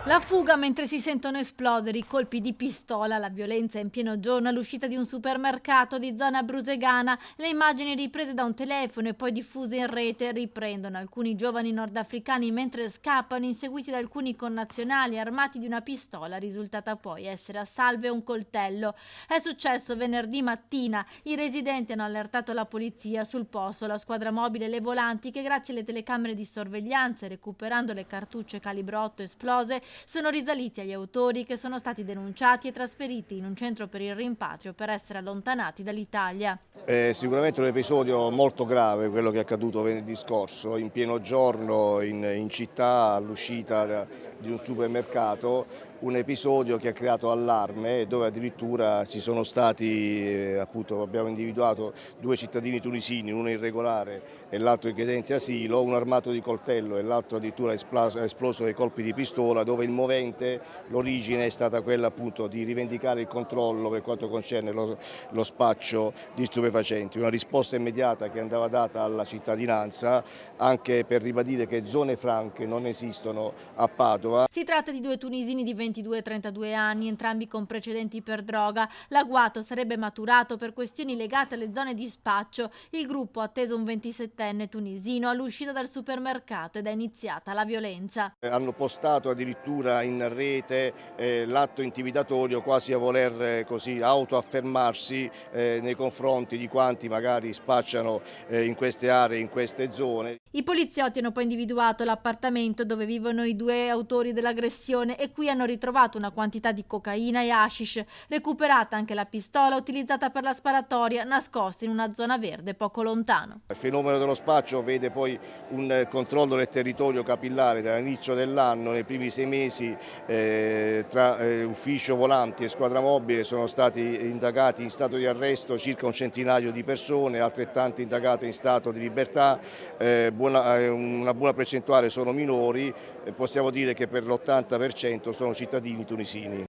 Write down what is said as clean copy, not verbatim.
La fuga mentre si sentono esplodere i colpi di pistola, la violenza in pieno giorno all'uscita di un supermercato di zona brusegana. Le immagini riprese da un telefono e poi diffuse in rete riprendono alcuni giovani nordafricani mentre scappano, inseguiti da alcuni connazionali armati di una pistola risultata poi essere a salve un coltello. È successo venerdì mattina. I residenti hanno allertato la polizia. Sul posto la squadra mobile e le volanti che, grazie alle telecamere di sorveglianza e recuperando le cartucce calibro 8 esplose, sono risaliti agli autori, che sono stati denunciati e trasferiti in un centro per il rimpatrio per essere allontanati dall'Italia. È sicuramente un episodio molto grave quello che è accaduto venerdì scorso, in pieno giorno in città, all'uscita di un supermercato, un episodio che ha creato allarme, dove addirittura ci sono stati, appunto, abbiamo individuato due cittadini tunisini, uno irregolare e l'altro richiedente asilo, uno armato di coltello e l'altro addirittura esploso dei colpi di pistola, dove il movente, l'origine è stata quella appunto di rivendicare il controllo per quanto concerne lo spaccio di stupefacenti. Una risposta immediata che andava data alla cittadinanza, anche per ribadire che zone franche non esistono a Padova. Si tratta di due tunisini di 22 e 32 anni, entrambi con precedenti per droga. L'agguato sarebbe maturato per questioni legate alle zone di spaccio. Il gruppo ha atteso un 27enne tunisino all'uscita dal supermercato ed è iniziata la violenza. Hanno postato addirittura in rete l'atto intimidatorio, quasi a voler così autoaffermarsi nei confronti di quanti magari spacciano in queste aree, in queste zone. I poliziotti hanno poi individuato l'appartamento dove vivono i due autori dell'aggressione e qui hanno ritrovato una quantità di cocaina e hashish, recuperata anche la pistola utilizzata per la sparatoria, nascosta in una zona verde poco lontano. Il fenomeno dello spaccio vede poi un controllo del territorio capillare dall'inizio dell'anno. Nei primi 6 mesi tra ufficio volanti e squadra mobile sono stati indagati in stato di arresto circa un centinaio di persone, altrettante indagate in stato di libertà, una buona percentuale sono minori, possiamo dire che per l'80% sono cittadini tunisini.